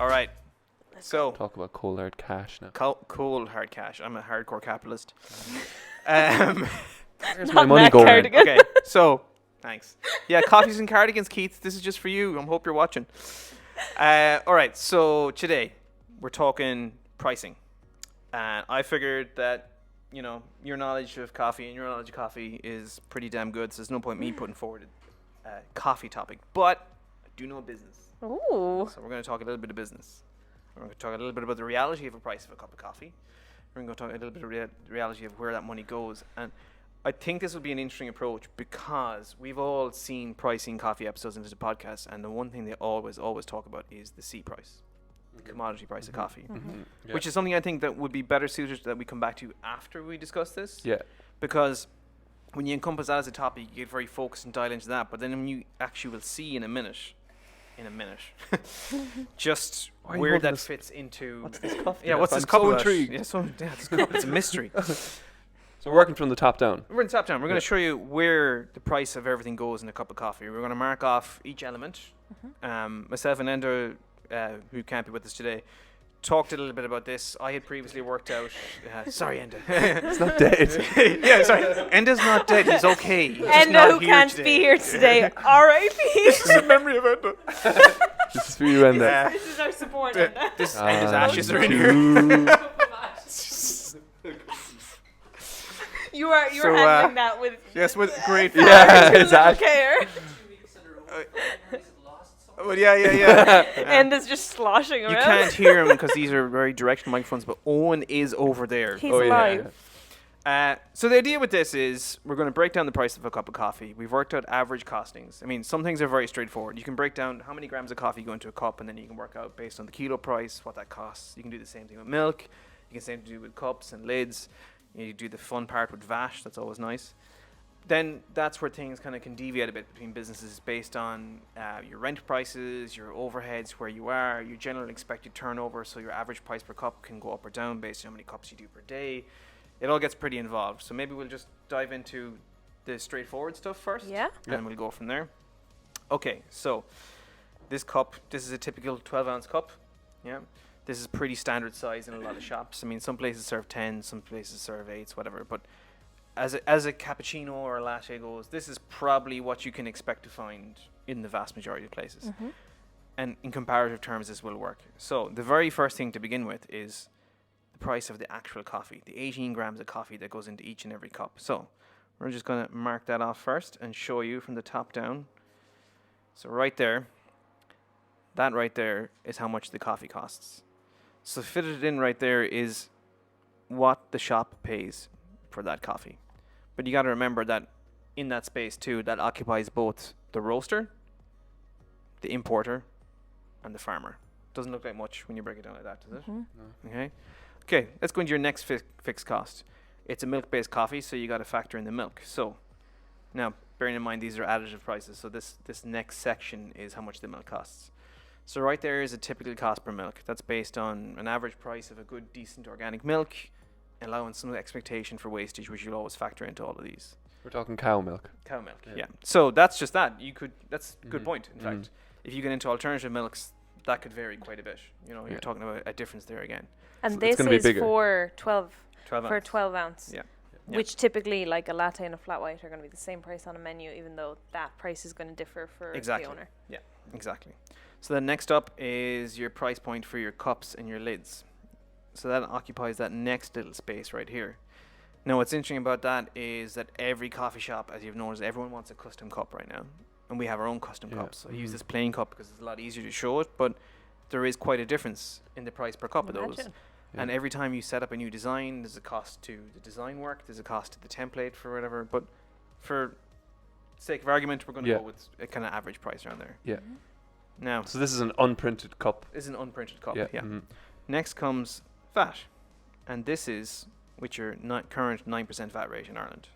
All right. So, Talk about cold hard cash now. cold hard cash. I'm a hardcore capitalist. Where's my Not money that going? cardigan. Okay, so thanks. Yeah, coffees and cardigans, Keith. This is just for you. I hope you're watching. All right, so today we're talking pricing, and I figured that your knowledge of coffee and your knowledge of coffee is pretty damn good. So there's no point me putting forward a coffee topic, but I do know business. Ooh. So we're going to talk a little bit of business. We're going to talk a little bit about the reality of a price of a cup of coffee. We're going to talk a little bit of the reality of where that money goes. And I think this will be an interesting approach because we've all seen pricing coffee episodes into the podcast, and the one thing they always talk about is the C price, the commodity price of coffee, Yeah. which is something I think that would be better suited that we come back to after we discuss this. Yeah. Because when you encompass that as a topic, you get very focused and dial into that. But then when you actually will see in a minute, just Why are you where holding that this- fits into. What's this cup? Yeah, what's I'm this cup so about? intrigued. Yeah, this cup, it's a mystery. So we're working from the top down. We're in top down. We're going Yeah. to show you where the price of everything goes in a cup of coffee. We're going to mark off each element. Myself and Enda, who can't be with us today, talked a little bit about this. I had previously worked out. Sorry, Enda. It's not dead. Yeah, sorry. Enda's not dead. He's okay. He's just Enda, not who here can't today. be here today. R.I.P. This is a memory of Enda. This is for you, Enda. Yeah. This is our support, Enda. This Enda's ashes are in here. here. You are So, handling that with Yes, with great. Yeah, little exactly. care. Well, yeah. Enda's just sloshing You around. can't hear him because these are very direct microphones, but Owen is over there. He's Oh, yeah. alive. So the idea with this is we're going to break down the price of a cup of coffee. We've worked out average costings. I mean, some things are very straightforward. You can break down how many grams of coffee go into a cup, and then you can work out based on the kilo price what that costs. You can do the same thing with milk. You can same do with cups and lids. You do the fun part with VAsh. That's always nice. Then that's where things kind of can deviate a bit between businesses based on your rent prices, your overheads, where you are, your general expected turnover. So your average price per cup can go up or down based on how many cups you do per day. It all gets pretty involved. So maybe we'll just dive into the straightforward stuff first. Yeah. And we'll go from there. Okay, so this cup, this is a typical 12-ounce cup. Yeah. This is pretty standard size in a lot of shops. I mean, some places serve 10, some places serve 8s, whatever. But as a cappuccino or a latte goes, this is probably what you can expect to find in the vast majority of places. And in comparative terms, this will work. So the very first thing to begin with is the price of the actual coffee, the 18 grams of coffee that goes into each and every cup. So we're just going to mark that off first and show you from the top down. So right there, that right there is how much the coffee costs. So fitted in right there is what the shop pays for that coffee. But you got to remember that in that space too, that occupies both the roaster, the importer, and the farmer. Doesn't look like much when you break it down like that, does it? Okay, let's go into your next fixed cost. It's a milk-based coffee, so you got to factor in the milk. So now, bearing in mind these are additive prices, so this next section is how much the milk costs. So right there is a typical cost per milk. That's based on an average price of a good, decent organic milk, allowing some expectation for wastage, which you'll always factor into all of these. We're talking cow milk. Cow milk, Yeah. yeah. So that's just that. That's a good Mhm. point, in fact. If you get into alternative milks, that could vary quite a bit. You're Yeah. talking about a difference there again. And So it's this gonna be is bigger. for 12 12 for ounce. 12 ounce. Yeah. Which typically, like a latte and a flat white, are going to be the same price on a menu, even though that price is going to differ for Exactly. the owner. Exactly. So then next up is your price point for your cups and your lids. So that occupies that next little space right here. Now what's interesting about that is that every coffee shop, as you've noticed, everyone wants a custom cup right now. And we have our own custom Yeah. cups. So I use Mhm. this plain cup because it's a lot easier to show it, but there is quite a difference in the price per cup of those. Imagine. And Yeah. every time you set up a new design, there's a cost to the design work, there's a cost to the template for whatever. But for sake of argument, we're going to Yeah. go with a kind of average price around there. Yeah. Now, So this is an unprinted cup. this is an unprinted cup. Yeah. Yeah. Mhm. Next comes VAT, and this is with your current 9% VAT rate in Ireland.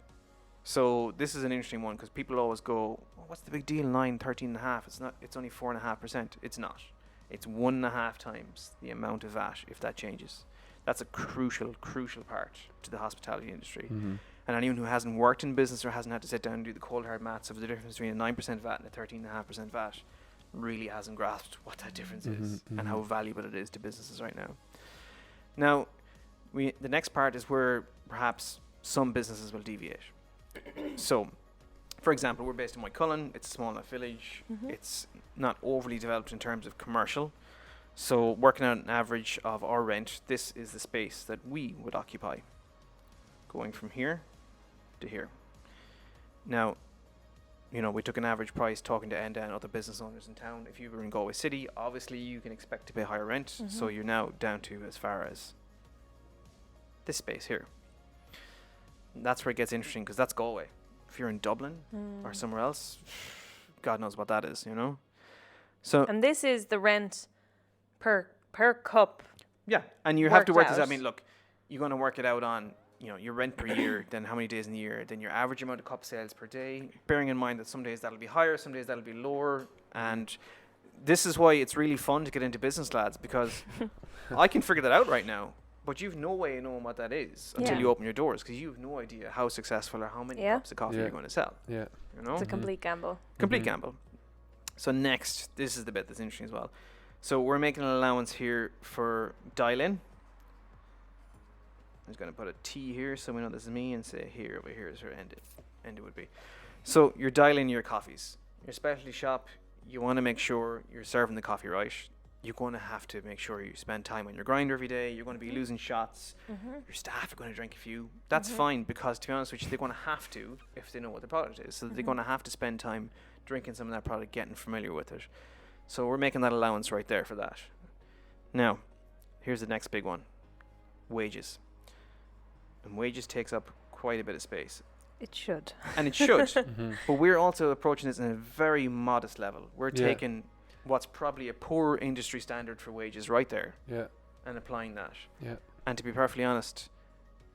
So this is an interesting one because people always go, well, "What's the big deal? 9, 13.5? It's not. It's only 4.5%. It's not. It's 1.5 times the amount of VAT if that changes. That's a crucial part to the hospitality industry. Mhm. And anyone who hasn't worked in business or hasn't had to sit down and do the cold hard maths of the difference between a 9% VAT and a 13.5% VAT really hasn't grasped what that difference Mhm, is and how mhm. valuable it is to businesses right now. Now, the next part is where perhaps some businesses will deviate. So, for example, we're based in Moycullen. It's a small enough village. Mhm. It's not overly developed in terms of commercial. So, working out an average of our rent, this is the space that we would occupy, going from here to here. Now, we took an average price talking to Enda and other business owners in town. If you were in Galway City, obviously you can expect to pay higher rent. So Mhm. you're now down to as far as this space here. And that's where it gets interesting because that's Galway. If you're in Dublin or Mm. somewhere else, God knows what that is, So And this is the rent per cup. yeah, and you have to work worked this out. I out. mean, look, you're going to work it out on your rent per year, then how many days in the year, then your average amount of cup sales per day. Bearing in mind that some days that'll be higher, some days that'll be lower, and this is why it's really fun to get into business, lads, because I can figure that out right now. But you've no way of knowing what that is until Yeah. you open your doors, because you've no idea how successful or how many Yeah. cups of coffee Yeah. you're going to sell. Yeah. It's a Mhm. complete gamble. Complete Mhm. gamble. So next, this is the bit that's interesting as well. So we're making an allowance here for dial-in. I'm just going to put a T here so we know this is me, and say here, over here is where end it would be. So you're dialing your coffees. Your specialty shop, you want to make sure you're serving the coffee right. You're going to have to make sure you spend time on your grinder every day. You're going to be losing shots. Mm-hmm. Your staff are going to drink a few. That's Mhm. fine, because to be honest with you, they're going to have to if they know what the product is. So they're Mhm. going to have to spend time drinking some of that product, getting familiar with it. So we're making that allowance right there for that. Now, here's the next big one. Wages. And wages takes up quite a bit of space. It should. And it should. Mhm. But we're also approaching this in a very modest level. We're Yeah. taking what's probably a poor industry standard for wages right there Yeah. and applying that. Yeah. And to be perfectly honest,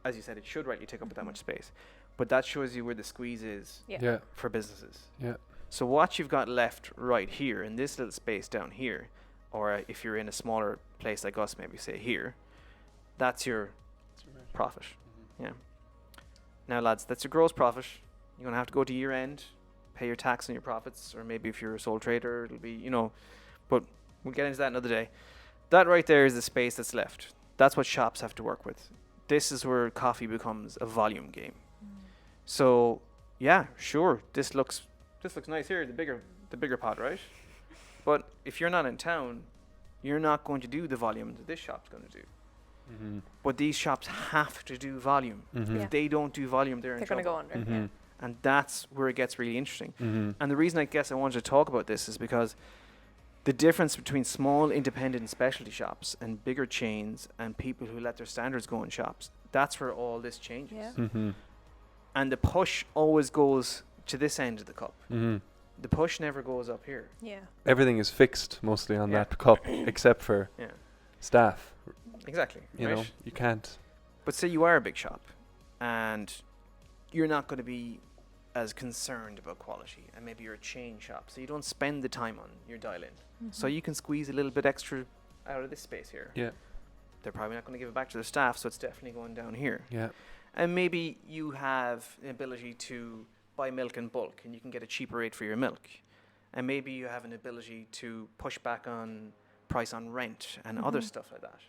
as you said, it should rightly take up that much space. But that shows you where the squeeze is Yeah. Yeah. for businesses. Yeah. So what you've got left right here in this little space down here, or if you're in a smaller place like us, maybe say here, that's your profit. Yeah. Now, lads, that's your gross profit. You're going to have to go to year end, pay your tax on your profits, or maybe if you're a sole trader, it'll be, but we'll get into that another day. That right there is the space that's left. That's what shops have to work with. This is where coffee becomes a volume game. So, yeah, sure, this looks nice here, the bigger pot, right? But if you're not in town, you're not going to do the volume that this shop's going to do. Mhm. But these shops have to do volume. Mhm. Yeah. If they don't do volume, they're in They're going to trouble. go under. Yeah. Mhm. And that's where it gets really interesting. Mhm. And the reason I guess I wanted to talk about this is because the difference between small independent specialty shops and bigger chains and people who let their standards go in shops, that's where all this changes. Yeah. Mhm. And the push always goes to this end of the cup. Mhm. The push never goes up here. Yeah. Everything is fixed mostly on Yeah. that cup, except for Yeah, staff. exactly. You right? know, you can't. But say you are a big shop and you're not going to be as concerned about quality, and maybe you're a chain shop, so you don't spend the time on your dial-in. So Mhm. you can squeeze a little bit extra out of this space here. Yeah. They're probably not going to give it back to their staff, so it's definitely going down here. Yeah. And maybe you have an ability to buy milk in bulk and you can get a cheaper rate for your milk. And maybe you have an ability to push back on price on rent and other Mhm. stuff like that.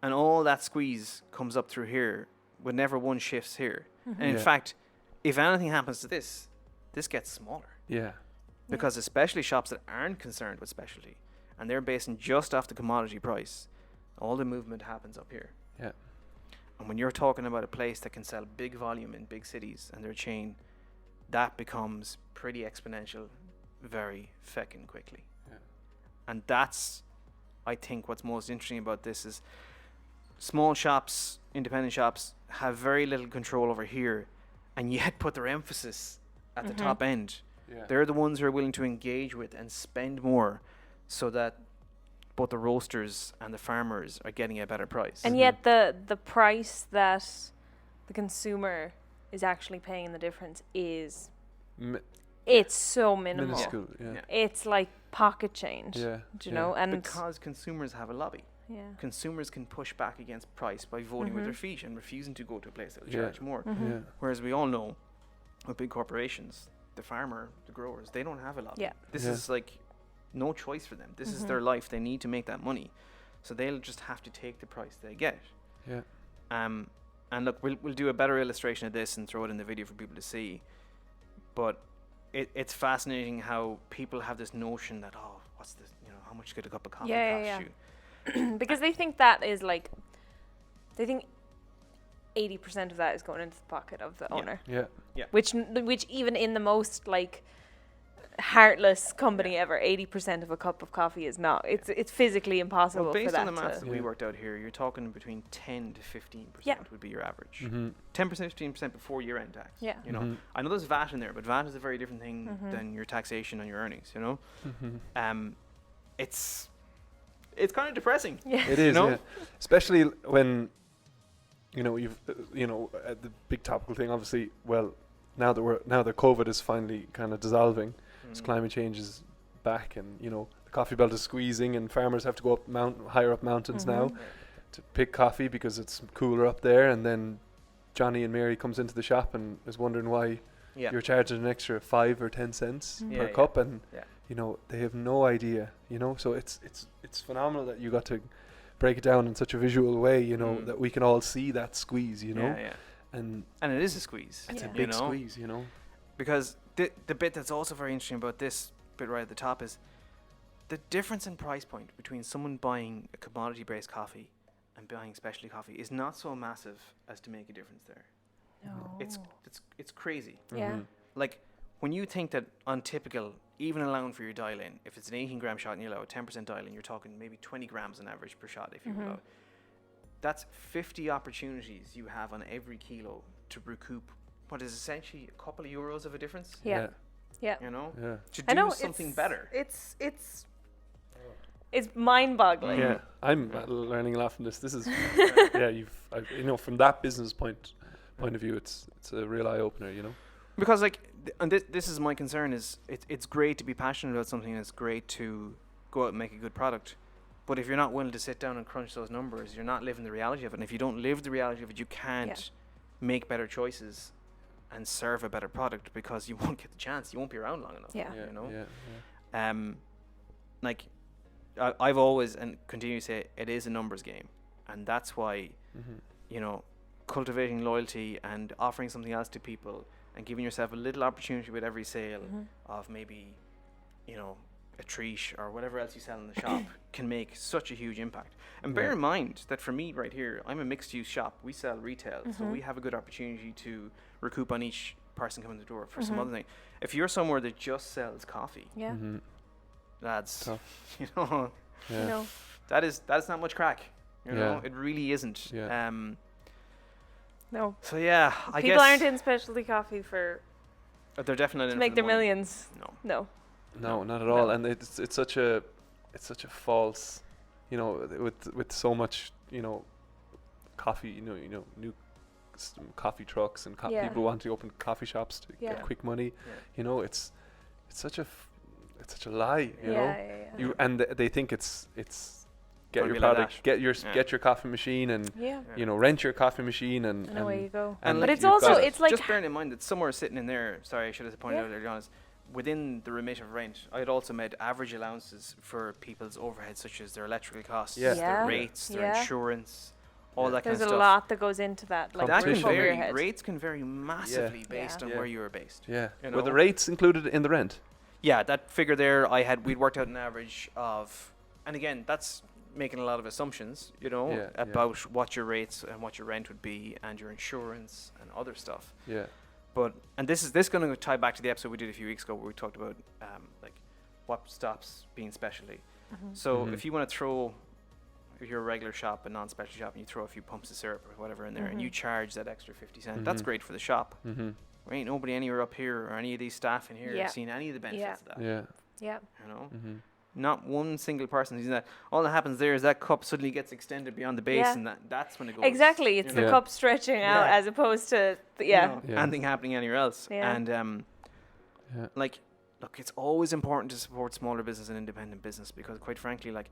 And all that squeeze comes up through here whenever one shifts here. And in Yeah. fact, if anything happens to this gets smaller. Yeah. Because especially shops that aren't concerned with specialty and they're basing just off the commodity price, all the movement happens up here. Yeah. And when you're talking about a place that can sell big volume in big cities and their chain, that becomes pretty exponential very feckin' quickly. Yeah. And that's, I think, what's most interesting about this is small shops, independent shops, have very little control over here and yet put their emphasis at the Mhm. top end. Yeah. They're the ones who are willing to engage with and spend more so that both the roasters and the farmers are getting a better price. And Mhm. yet the price that the consumer is actually paying the difference is it's so minimal. minuscule. Yeah. Yeah. It's like pocket change. Yeah. Do you yeah. know? And because consumers have a lobby. yeah. Consumers can push back against price by voting with Mhm. their feet and refusing to go to a place that will Yeah. charge more. Mhm. Yeah. Whereas we all know with big corporations, the farmer, the growers, they don't have a lobby. Yeah. This Yeah. is like no choice for them. This is their life. They need to make that money, so they'll just have to take the price they get. Yeah. And look, we'll do a better illustration of this and throw it in the video for people to see. But it's fascinating how people have this notion that, oh, what's this? You know, how much could a cup of coffee cost you? Because they think that is like, they think 80% of that is going into the pocket of the owner. Yeah. Which even in the most like heartless company ever, 80% of a cup of coffee is not. It's physically impossible Well, for based that on the maths to. that we Yeah. worked out here, you're talking between 10 to 15% Yeah. would be your average. Mm-hmm. 10%, 15% before year-end tax. Yeah. You know, I know there's VAT in there, but VAT is a very different thing than your taxation on your earnings. You know, it's kind of depressing. Yeah. It is, know? yeah. Especially when, you've, the big topical thing, obviously, well, now that COVID is finally kind of dissolving, as climate change is back and, the coffee belt is squeezing and farmers have to go up higher up mountains now to pick coffee because it's cooler up there, and then Johnny and Mary comes into the shop and is wondering why Yeah. you're charging an extra 5 or 10 cents Yeah, per yeah. cup, and Yeah. they have no idea, so it's phenomenal that you got to break it down in such a visual way, that we can all see that squeeze, Yeah. and And it is a squeeze. it's a Yeah. big squeeze, Because the bit that's also very interesting about this bit right at the top is the difference in price point between someone buying a commodity-based coffee and buying specialty coffee is not so massive as to make a difference there. No. It's crazy. Yeah. Mhm. Like, when you think that on typical, even allowing for your dial-in, if it's an 18-gram shot and you allow a 10% dial-in, you're talking maybe 20 grams on average per shot if you allow. That's 50 opportunities you have on every kilo to recoup what is essentially a couple of euros of a difference. Yeah. yeah, You know? yeah. To I do know, something it's- better. It's mind-boggling. Yeah, I'm learning a lot from this. This is, from that business point of view, it's a real eye opener. Because and this is my concern, is it's great to be passionate about something, and it's great to go out and make a good product. But if you're not willing to sit down and crunch those numbers, you're not living the reality of it. And if you don't live the reality of it, you can't make better choices and serve a better product, because you won't get the chance. You won't be around long enough. Yeah. You know? Yeah. Like, I've always and continue to say it is a numbers game, and that's why cultivating loyalty and offering something else to people and giving yourself a little opportunity with every sale of maybe a treat or whatever else you sell in the shop can make such a huge impact. And bear in mind that for me right here, I'm a mixed use shop. We sell retail, so we have a good opportunity to recoup on each person coming to the door for some other thing. If you're somewhere that just sells coffee, Yeah. that's Tough. You know. that's not much crack. You know, Yeah. it really isn't. Yeah. No. So yeah, I People guess aren't in specialty coffee they're definitely to in make for their the money. millions. No. No. No, not at No. all. And it's such a false, with so much, coffee, new coffee trucks and Yeah. people want to open coffee shops to Yeah. get quick money. Yeah. It's such a lie. You know, Yeah. you and they think it's get Gotta your be like product, that. get your Yeah. get your coffee machine and Yeah. rent your coffee machine and And away you go. and But like it's you've also got it. it's like just bearing in mind that somewhere sitting in there, sorry, I should have pointed Yeah. out earlier on, is within the remit of rent, I had also made average allowances for people's overheads, such as their electrical costs, Yeah. Yeah. their rates, their Yeah. insurance, all Yeah. that there's kind of a stuff. lot that goes into that. Like That can roof over your vary. head. Rates can vary massively based Yeah. on Yeah. where you are based. Yeah. You Were the know? rates included in the rent? Yeah, that figure there, we'd worked out an average of, and again, that's making a lot of assumptions, Yeah, about what your rates and what your rent would be and your insurance and other stuff. Yeah. But, and this is going to tie back to the episode we did a few weeks ago where we talked about like what stops being specialty. So Mhm. if you want to throw, if you're a regular shop, a non-specialty shop, and you throw a few pumps of syrup or whatever in there and you charge that extra 50 cents, that's Mhm. great for the shop. Mm-hmm. There ain't nobody anywhere up here or any of these staff in here Yeah. seen any of the benefits of that. Yeah. Yeah. You know? Mm-hmm. Not one single person using that. All that happens there is that cup suddenly gets extended beyond the base, Yeah. and that's when it goes. Exactly. It's you the know? Yeah. cup stretching out Yeah. as opposed to You know, Yeah. anything happening anywhere else. Yeah. And Yeah. like, look, it's always important to support smaller business and independent business because, quite frankly, like,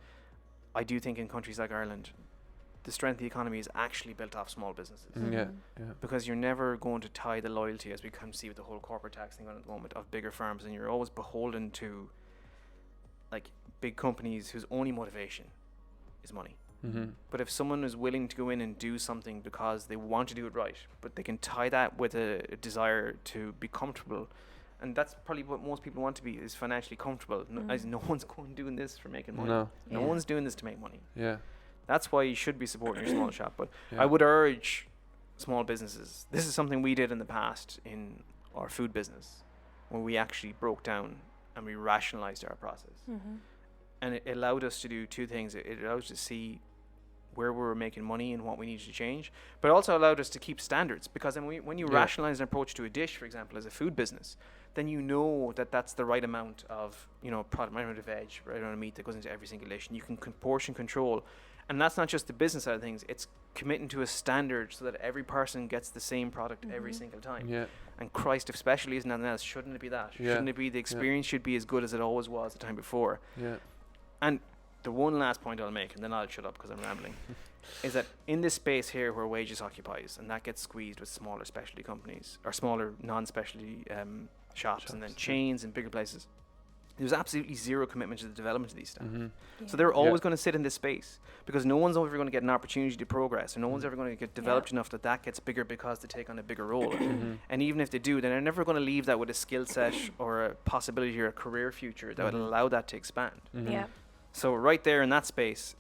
I do think in countries like Ireland, the strength of the economy is actually built off small businesses. Yeah. Yeah. Because you're never going to tie the loyalty, as we can see with the whole corporate tax thing on at the moment, of bigger firms, and you're always beholden to like big companies whose only motivation is money. Mm-hmm. But if someone is willing to go in and do something because they want to do it right, but they can tie that with a desire to be comfortable, and that's probably what most people want to be, is financially comfortable. As no one's going doing this for making money. No. No one's doing this to make money. Yeah. That's why you should be supporting your small shop. But Yeah. I would urge small businesses. This is something we did in the past in our food business, where we actually broke down and we rationalized our process. Mm-hmm. And it allowed us to do two things. It allowed us to see where we were making money and what we needed to change, but also allowed us to keep standards, because when you rationalize an approach to a dish, for example, as a food business, then you know that that's the right amount of, product, right amount of veg, right amount of meat that goes into every single dish, and you can portion control. And that's not just the business side of things, it's committing to a standard so that every person gets the same product every single time. Yeah. And Christ, if specialty is nothing else, shouldn't it be that? Yeah. Shouldn't it be the experience should be as good as it always was the time before? Yeah. And the one last point I'll make, and then I'll shut up because I'm rambling, is that in this space here where wages occupies, and that gets squeezed with smaller specialty companies, or smaller non-specialty shops, and then chains and bigger places, there's absolutely zero commitment to the development of these staff. Mm-hmm. Yeah. So they're always going to sit in this space, because no one's ever going to get an opportunity to progress, or no one's ever going to get developed enough that gets bigger because they take on a bigger role. And even if they do, then they're never going to leave that with a skill set or a possibility or a career future that would allow that to expand. Mm-hmm. Yeah. So right there in that space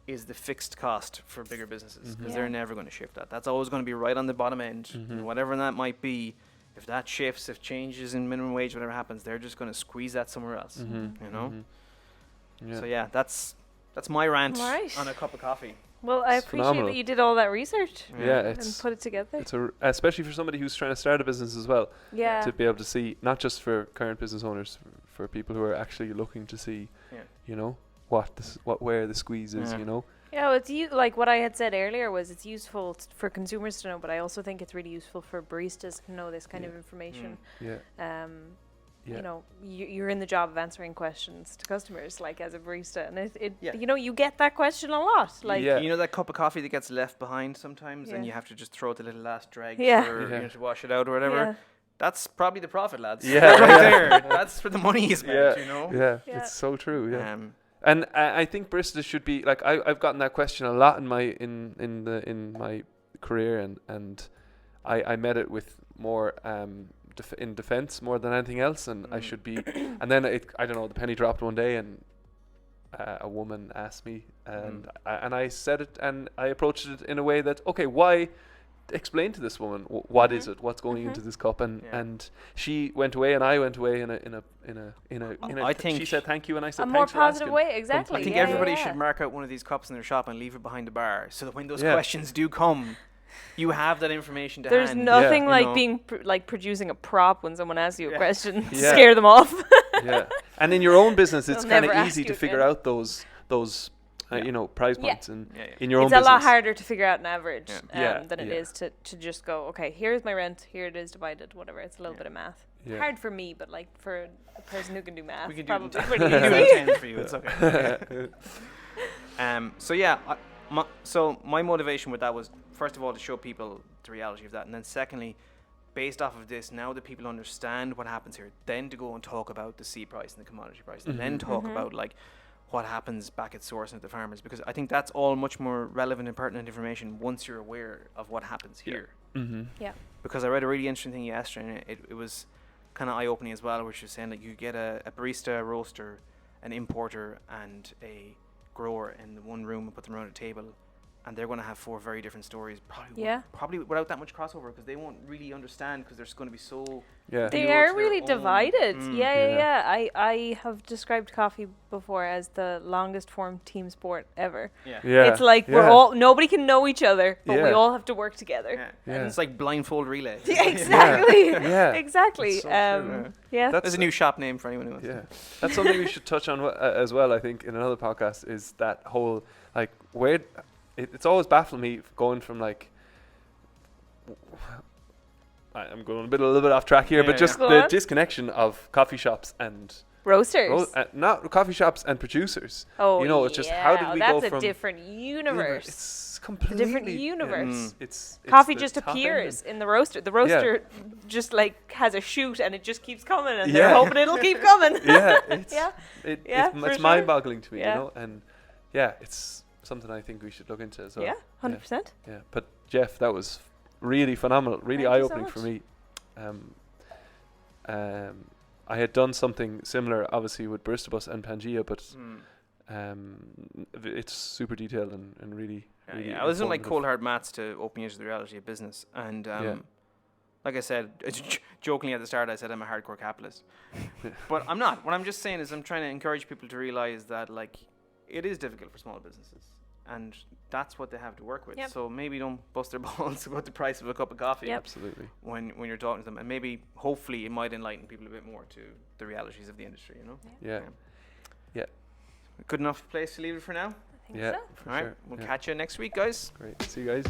is the fixed cost for bigger businesses, because Yeah. they're never going to shift that. That's always going to be right on the bottom end, and whatever that might be. If that shifts, if changes in minimum wage, whatever happens, they're just going to squeeze that somewhere else. Mm-hmm. You know. Yeah. So yeah, that's my rant Right. on a cup of coffee. Well, I It's appreciate phenomenal. that you did all that research Yeah, and it's put it together. it's especially for somebody who's trying to start a business as well, Yeah. to be able to see, not just for current business owners, for people who are actually looking to see, Yeah. where the squeeze is, Yeah. Yeah, well, it's like what I had said earlier was it's useful for consumers to know, but I also think it's really useful for baristas to know this kind of information. Yeah. Yeah. You're in the job of answering questions to customers, like as a barista, and Yeah. you get that question a lot. Like, Yeah. You know that cup of coffee that gets left behind sometimes, and Yeah. you have to just throw it the little last drag Yeah. for, Yeah. to wash it out or whatever. yeah, That's probably the profit, lads. Yeah. Right there. That's where the money is made, Yeah. you know. Yeah, Yeah. it's so true. Yeah. Um, And I think baristas should be like, I've gotten that question a lot in my career, and I met it with more in defense more than anything else, and I should be. And then I don't know, the penny dropped one day, and a woman asked me, and I said it, and I approached it in a way that, okay, why? Explain to this woman what is it, what's going into this cup, and she went away, and I went away in a. I think she said thank you, and I said a more thanks for positive asking. way, exactly. I think yeah, everybody yeah, should yeah. mark out one of these cups in their shop and leave it behind the bar, so that when those Yeah. questions do come, you have that information to There's hand. nothing you like know. being producing a prop when someone asks you a Yeah. question, Yeah. scare them off. Yeah, and in your own business, it's They'll kind never of ask easy you to figure again. out those prize Yeah. points, and Yeah, yeah. in your It's own a lot business. harder to figure out an average Yeah. than it Yeah. is to just go, okay, here's my rent, here it is divided, whatever. It's a little bit of math. Yeah. Hard for me, but like for a person who can do math, We can probably do it pretty in 10. easy. 10 for you. It's okay. So yeah, my motivation with that was, first of all, to show people the reality of that, and then secondly, based off of this, now that people understand what happens here, then to go and talk about the seed price and the commodity price, and then talk about like what happens back at source and at the farmers, because I think that's all much more relevant and pertinent information once you're aware of what happens here. Mm-hmm. Yeah. Because I read a really interesting thing yesterday, and it was kind of eye-opening as well, which was saying that you get a barista, a roaster, an importer, and a grower in one room and put them around a table, and they're going to have 4 very different stories, probably without that much crossover, because they won't really understand, because they're going to be so Yeah. They They are are to really their own- divided. Mm. Yeah. I have described coffee before as the longest form team sport ever. yeah. It's like nobody can know each other, but we Yeah. all have to work together. Yeah. Yeah. It's like blindfold relay. Yeah, exactly. Yeah. Exactly. It's so true. Yeah. That's There's a new shop name for anyone who wants. Yeah, that's something we should touch on as well. I think in another podcast is that whole like where it's always baffled me going from like. I'm going a little bit off track here, Yeah, but just yeah. Go the on. disconnection of coffee shops and Roasters. Not coffee shops and producers. Oh, you know, it's just how did we that's go a from different universe. It's completely different universe. It's Coffee the just top end appears in the roaster. The roaster just like has a chute and it just keeps coming, and they're Yeah. hoping it'll keep coming. yeah, it's Yeah. it, Yeah, it's, for it's sure. mind-boggling to me, Yeah. you know, and yeah, it's something I think we should look into as well. Yeah, 100%. Yeah, but Jeff, that was really phenomenal, really Thank you so eye-opening for much. me. I had done something similar, obviously, with Baristabus and Pangea, but it's super detailed and really. really I was in like informative. cold hard maths to open you to the reality of business, and like I said, jokingly at the start, I said I'm a hardcore capitalist, but I'm not. What I'm just saying is I'm trying to encourage people to realize that like it is difficult for small businesses, and that's what they have to work with. Yep. So maybe don't bust their balls about the price of a cup of coffee. Yep. Absolutely. When you're talking to them, and maybe hopefully it might enlighten people a bit more to the realities of the industry. You know. Yeah. Yeah. Good enough place to leave it for now. I think Yeah. so. For All right. sure. We'll Yeah. catch you next week, guys. Great. See you guys.